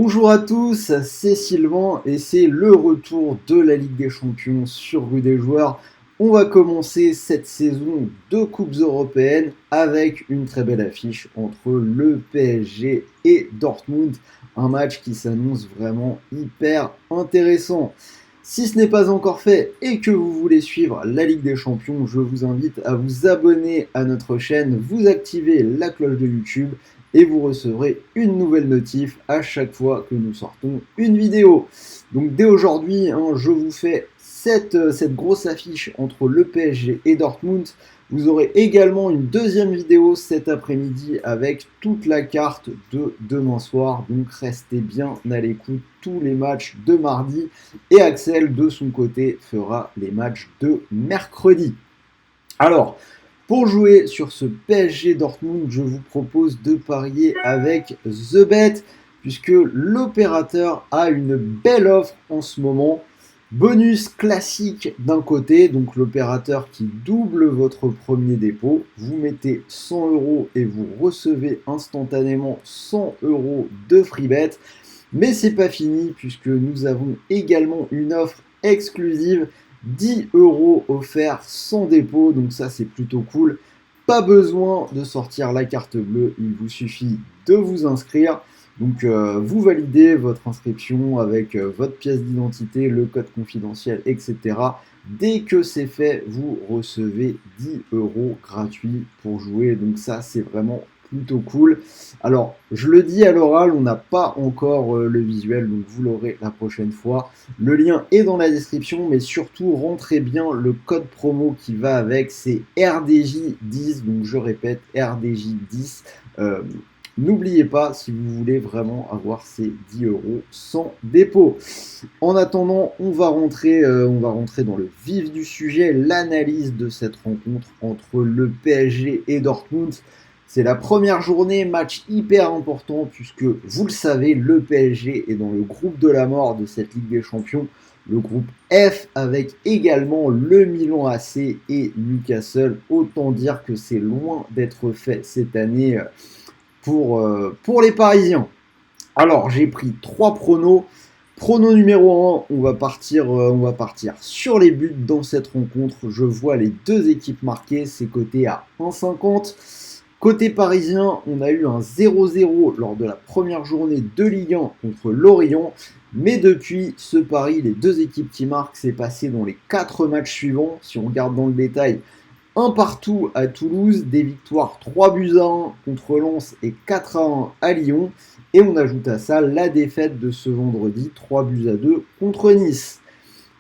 Bonjour à tous, c'est Sylvain et c'est le retour de la Ligue des Champions sur Rue des Joueurs. On va commencer cette saison de Coupes européennes avec une très belle affiche entre le PSG et Dortmund. Un match qui s'annonce vraiment hyper intéressant. Si ce n'est pas encore fait et que vous voulez suivre la Ligue des Champions, je vous invite à vous abonner à notre chaîne, vous activer la cloche de YouTube et vous recevrez une nouvelle notif à chaque fois que nous sortons une vidéo. Donc dès aujourd'hui, je vous fais cette grosse affiche entre le PSG et Dortmund. Vous aurez également une deuxième vidéo cet après-midi avec toute la carte de demain soir. Donc restez bien à l'écoute, tous les matchs de mardi. Et Axel, de son côté, fera les matchs de mercredi. Alors, pour jouer sur ce PSG Dortmund, je vous propose de parier avec TheBet, puisque l'opérateur a une belle offre en ce moment. Bonus classique d'un côté, donc l'opérateur qui double votre premier dépôt. Vous mettez 100 € et vous recevez instantanément 100 € de free bet. Mais c'est pas fini, puisque nous avons également une offre exclusive. 10 € offerts sans dépôt, donc ça c'est plutôt cool. Pas besoin de sortir la carte bleue, il vous suffit de vous inscrire. Donc vous validez votre inscription avec votre pièce d'identité, le code confidentiel, etc. Dès que c'est fait, vous recevez 10 € gratuits pour jouer. Donc ça c'est vraiment plutôt cool. Alors, je le dis à l'oral, on n'a pas encore le visuel, donc vous l'aurez la prochaine fois. Le lien est dans la description, mais surtout, rentrez bien le code promo qui va avec, c'est RDJ10, donc je répète, RDJ10. N'oubliez pas si vous voulez vraiment avoir ces 10 € sans dépôt. En attendant, on va rentrer dans le vif du sujet, l'analyse de cette rencontre entre le PSG et Dortmund. C'est la première journée, match hyper important puisque, vous le savez, le PSG est dans le groupe de la mort de cette Ligue des Champions, le groupe F, avec également le Milan AC et Newcastle. Autant dire que c'est loin d'être fait cette année pour les Parisiens. Alors, j'ai pris 3 pronos. Prono numéro 1, on va partir sur les buts dans cette rencontre. Je vois les deux équipes marquées, c'est coté à 1,50. Côté parisien, on a eu un 0-0 lors de la première journée de Ligue 1 contre Lorient. Mais depuis ce pari, les deux équipes qui marquent, c'est passé dans les 4 matchs suivants. Si on regarde dans le détail, un partout à Toulouse, des victoires 3-1 contre Lens et 4-1 à Lyon. Et on ajoute à ça la défaite de ce vendredi, 3-2 contre Nice.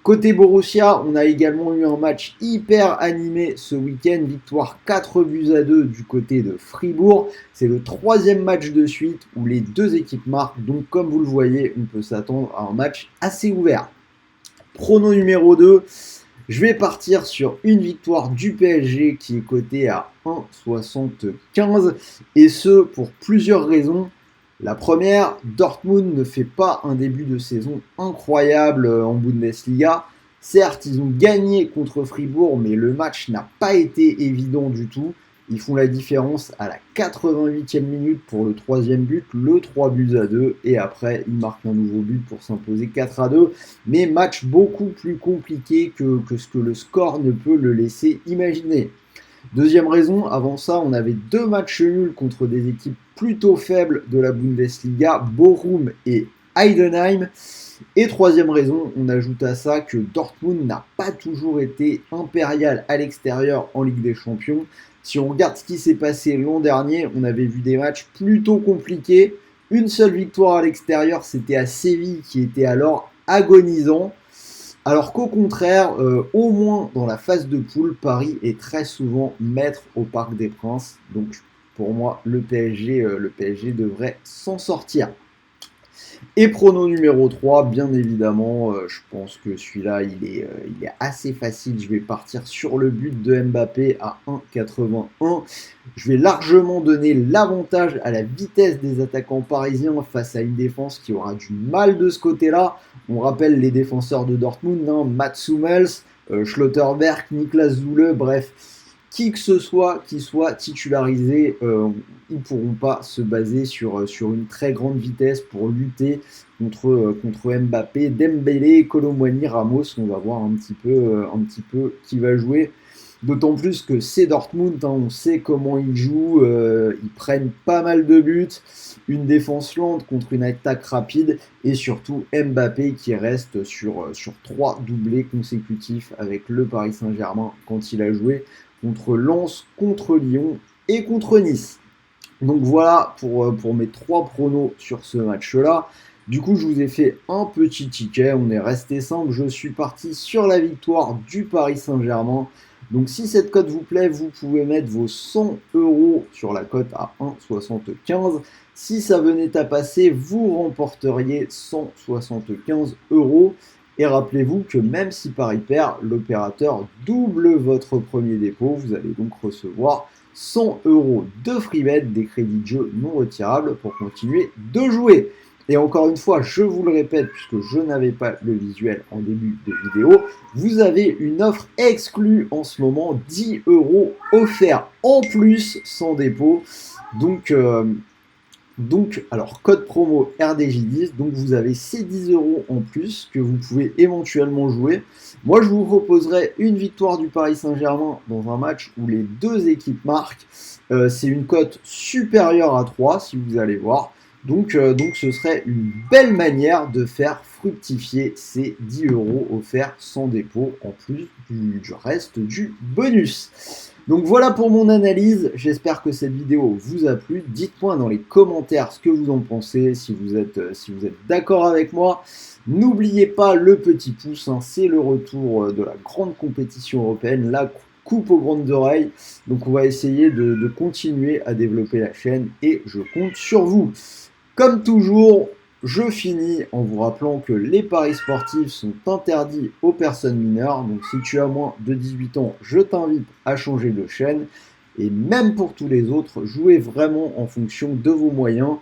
Côté Borussia, on a également eu un match hyper animé ce week-end, victoire 4-2 du côté de Fribourg. C'est le 3e match de suite où les deux équipes marquent, donc comme vous le voyez, on peut s'attendre à un match assez ouvert. Prono numéro 2, je vais partir sur une victoire du PSG qui est cotée à 1,75 et ce pour plusieurs raisons. La première, Dortmund ne fait pas un début de saison incroyable en Bundesliga. Certes, ils ont gagné contre Fribourg, mais le match n'a pas été évident du tout. Ils font la différence à la 88e minute pour le 3e but, le 3-2, et après, ils marquent un nouveau but pour s'imposer 4-2. Mais match beaucoup plus compliqué que ce que le score ne peut le laisser imaginer. Deuxième raison, avant ça, on avait 2 matchs nuls contre des équipes plutôt faibles de la Bundesliga, Bochum et Heidenheim. Et troisième raison, on ajoute à ça que Dortmund n'a pas toujours été impérial à l'extérieur en Ligue des Champions. Si on regarde ce qui s'est passé l'an dernier, on avait vu des matchs plutôt compliqués. Une seule victoire à l'extérieur, c'était à Séville qui était alors agonisant. Alors qu'au contraire, au moins dans la phase de poule, Paris est très souvent maître au Parc des Princes. Donc pour moi, le PSG devrait s'en sortir. Et prono numéro 3, bien évidemment, je pense que celui-là, il est assez facile. Je vais partir sur le but de Mbappé à 1,81. Je vais largement donner l'avantage à la vitesse des attaquants parisiens face à une défense qui aura du mal de ce côté-là. On rappelle les défenseurs de Dortmund, Mats Hummels, Schlotterberg, Niklas Süle, bref, qui que ce soit qui soit titularisé, ils ne pourront pas se baser sur une très grande vitesse pour lutter contre Mbappé, Dembélé, Kolo Muani, Ramos. On va voir un petit peu qui va jouer. D'autant plus que c'est Dortmund, hein, on sait comment ils jouent, ils prennent pas mal de buts, une défense lente contre une attaque rapide, et surtout Mbappé qui reste sur 3 doublés consécutifs avec le Paris Saint-Germain quand il a joué contre Lens, contre Lyon et contre Nice. Donc voilà pour mes 3 pronos sur ce match-là. Du coup, je vous ai fait un petit ticket, on est resté simple, je suis parti sur la victoire du Paris Saint-Germain. Donc si cette cote vous plaît, vous pouvez mettre vos 100 € sur la cote à 1,75. Si ça venait à passer, vous remporteriez 175 €. Et rappelez-vous que même si Paris perd, l'opérateur double votre premier dépôt. Vous allez donc recevoir 100 € de free bet, des crédits de jeu non retirables pour continuer de jouer. Et encore une fois, je vous le répète, puisque je n'avais pas le visuel en début de vidéo, vous avez une offre exclue en ce moment, 10 € offerts en plus sans dépôt. Donc, alors code promo RDJ10, donc vous avez ces 10 € en plus que vous pouvez éventuellement jouer. Moi, je vous proposerai une victoire du Paris Saint-Germain dans un match où les deux équipes marquent. C'est une cote supérieure à 3, si vous allez voir. Donc ce serait une belle manière de faire fructifier ces 10 € offerts sans dépôt, en plus du reste du bonus. Donc voilà pour mon analyse, j'espère que cette vidéo vous a plu. Dites-moi dans les commentaires ce que vous en pensez, si vous êtes d'accord avec moi. N'oubliez pas le petit pouce, hein, c'est le retour de la grande compétition européenne, la coupe aux grandes oreilles. Donc on va essayer de continuer à développer la chaîne et je compte sur vous. Comme toujours, je finis en vous rappelant que les paris sportifs sont interdits aux personnes mineures. Donc si tu as moins de 18 ans, je t'invite à changer de chaîne. Et même pour tous les autres, jouez vraiment en fonction de vos moyens.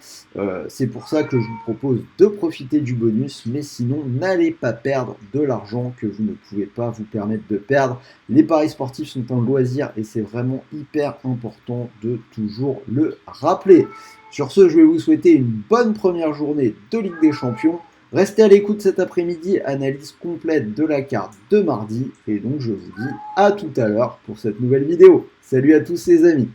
C'est pour ça que je vous propose de profiter du bonus. Mais sinon, n'allez pas perdre de l'argent que vous ne pouvez pas vous permettre de perdre. Les paris sportifs sont un loisir et c'est vraiment hyper important de toujours le rappeler. Sur ce, je vais vous souhaiter une bonne première journée de Ligue des Champions. Restez à l'écoute cet après-midi, analyse complète de la carte de mardi. Et donc je vous dis à tout à l'heure pour cette nouvelle vidéo. Salut à tous les amis.